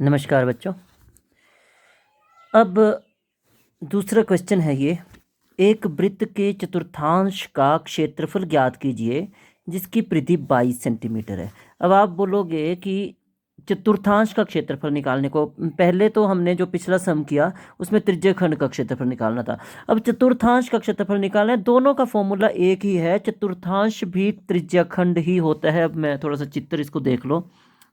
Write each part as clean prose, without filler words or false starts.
नमस्कार बच्चों। अब दूसरा क्वेश्चन है ये, एक वृत्त के चतुर्थांश का क्षेत्रफल ज्ञात कीजिए जिसकी परिधि 22 सेंटीमीटर है। अब आप बोलोगे कि चतुर्थांश का क्षेत्रफल निकालने को, पहले तो हमने जो पिछला सम किया उसमें त्रिज्यखंड का क्षेत्रफल निकालना था। अब चतुर्थांश का क्षेत्रफल निकालना है, दोनों का फॉर्मूला एक ही है, चतुर्थांश भी त्रिज्यखंड ही होता है। अब मैं थोड़ा सा चित्र इसको देख लो।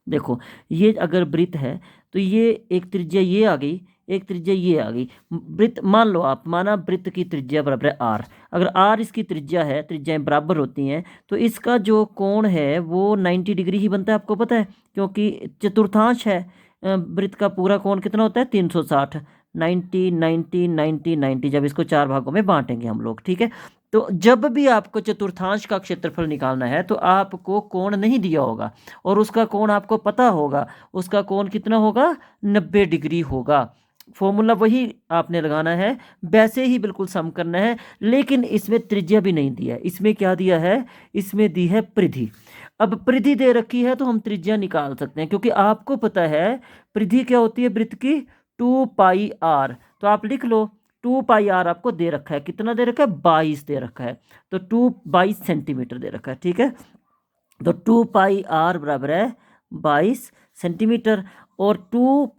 देखो, ये अगर वृत्त है तो ये एक त्रिज्या ये आ गई, एक त्रिज्या ये आ गई। वृत्त मान लो, आप माना वृत्त की त्रिज्या बराबर है आर। अगर आर इसकी त्रिज्या है, त्रिज्याएं बराबर होती हैं, तो इसका जो कोण है वो 90 डिग्री ही बनता है। आपको पता है, क्योंकि चतुर्थांश है। वृत्त का पूरा कोण कितना होता है? 360। 90 90 90 90, जब इसको चार भागों में बांटेंगे हम लोग, ठीक है। तो जब भी आपको चतुर्थांश का क्षेत्रफल निकालना है तो आपको कोण नहीं दिया होगा और उसका कोण आपको पता होगा। उसका कोण कितना होगा? 90 डिग्री होगा। फॉर्मूला वही आपने लगाना है, वैसे ही बिल्कुल सम करना है। लेकिन इसमें त्रिज्या भी नहीं दिया है। इसमें क्या दिया है? इसमें दी है परिधि। अब परिधि दे रखी है तो हम त्रिज्या निकाल सकते हैं, क्योंकि आपको पता है परिधि क्या होती है वृत्त की? 2πr। तो आप लिख लो, 2πr आपको दे रखा है। कितना दे रखा है? 22 दे रखा है। तो 22 सेंटीमीटर दे रखा है, ठीक है। तो 2πr बराबर है 22 सेंटीमीटर। और 2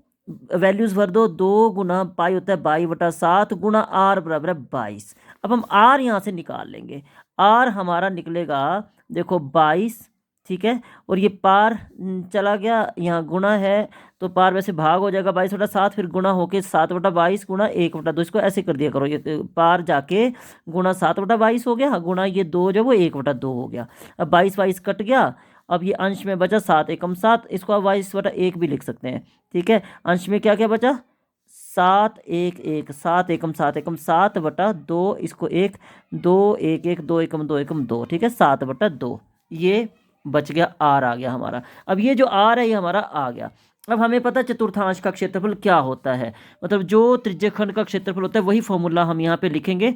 वैल्यूज भर दो, 2 गुना पाई होता है 22/7 गुना आर बराबर है 22। अब हम आर यहाँ से निकाल लेंगे। आर हमारा निकलेगा, देखो 22, ठीक है। और ये पार चला गया, यहाँ गुणा है तो पार वैसे भाग हो जाएगा 22/7, फिर गुणा होके 7/22 गुणा 1/2। इसको ऐसे कर दिया करो, ये पार जाके गुणा 7/22 हो गया, गुणा ये 2 जो वो 1/2 हो गया। अब 22 कट गया। अब ये अंश में बचा 7 एकम 7, इसको आप 22/1 भी लिख सकते हैं, ठीक है। अंश में क्या क्या बचा? 7 1 1, 7 एकम 7 एकम 7/2, इसको 1 2 1 1 2 एकम 2 एकम 2, ठीक है, 7/2। ये बच गया, आर आ गया हमारा। अब ये जो आर है ये हमारा आ गया। अब हमें पता है चतुर्थांश का क्षेत्रफल क्या होता है, मतलब जो त्रिज्यखंड का क्षेत्रफल होता है वही फॉर्मूला हम यहाँ पे लिखेंगे।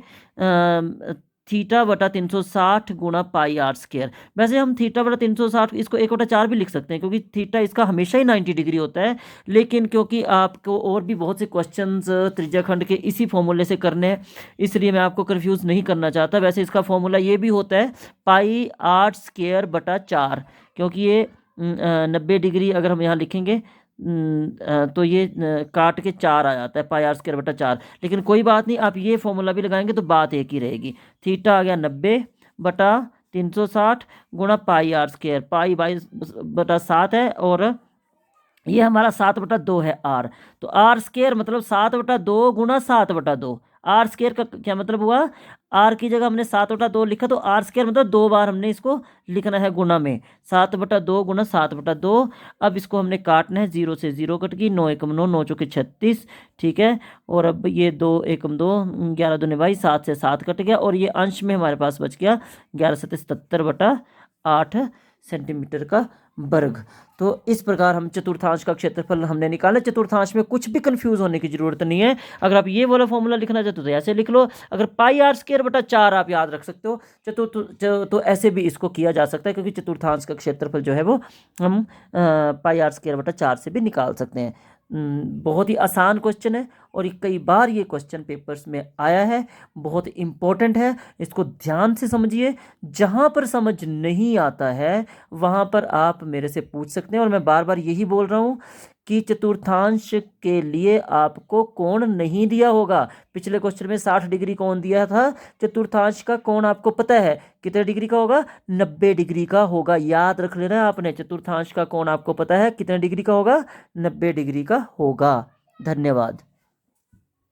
θ/360 गुणा πr²। वैसे हम θ/360 इसको 1/4 भी लिख सकते हैं, क्योंकि थीटा इसका हमेशा ही 90 डिग्री होता है। लेकिन क्योंकि आपको और भी बहुत से क्वेश्चंस त्रिज्यखंड के इसी फॉर्मूले से करने हैं, इसलिए मैं आपको कंफ्यूज नहीं करना चाहता। वैसे इसका फॉर्मूला ये भी होता है πr²/4, क्योंकि ये 90 डिग्री अगर हम यहाँ लिखेंगे तो ये काट के 4 आ जाता है, πr²/4। लेकिन कोई बात नहीं, आप ये फॉर्मूला भी लगाएंगे तो बात एक ही रहेगी। थीटा आ गया 90/360 गुणा πr²। पाई 22/7 है और ये हमारा 7/2 है आर। तो r² मतलब 7/2 गुणा 7/2। r² का क्या मतलब हुआ? आर की जगह हमने 7/2 लिखा, तो r² मतलब 2 बार हमने इसको लिखना है गुणा में। 7/2 गुणा 7/2। अब इसको हमने काटना है, 0 से 0 कट गई, 9 एकम 9, 9 चौके 36, ठीक है। और अब ये 2 एकम 2, 11 दूनी 22, 7 से 7 कट गया और ये अंश में हमारे पास बच गया 11/77/8 सेंटीमीटर का वर्ग। तो इस प्रकार हम चतुर्थांश का क्षेत्रफल हमने निकाला। चतुर्थांश में कुछ भी कंफ्यूज होने की जरूरत नहीं है। अगर आप ये वाला फॉर्मूला लिखना चाहते हो तो ऐसे लिख लो। अगर πr²/4 आप याद रख सकते हो तो ऐसे भी इसको किया जा सकता है, क्योंकि चतुर्थांश का क्षेत्रफल जो है वो हम πr²/4 से भी निकाल सकते हैं। बहुत ही आसान क्वेश्चन है और कई बार ये क्वेश्चन पेपर्स में आया है, बहुत इम्पोर्टेंट है। इसको ध्यान से समझिए। जहाँ पर समझ नहीं आता है वहाँ पर आप मेरे से पूछ सकते हैं। और मैं बार बार यही बोल रहा हूँ कि चतुर्थांश के लिए आपको कोण नहीं दिया होगा। पिछले क्वेश्चन में 60 डिग्री कोण दिया था, चतुर्थांश का कोण आपको पता है कितने डिग्री का होगा? 90 डिग्री का होगा। याद रख लेना आपने, चतुर्थांश का कोण आपको पता है कितने डिग्री का होगा? 90 डिग्री का होगा। धन्यवाद।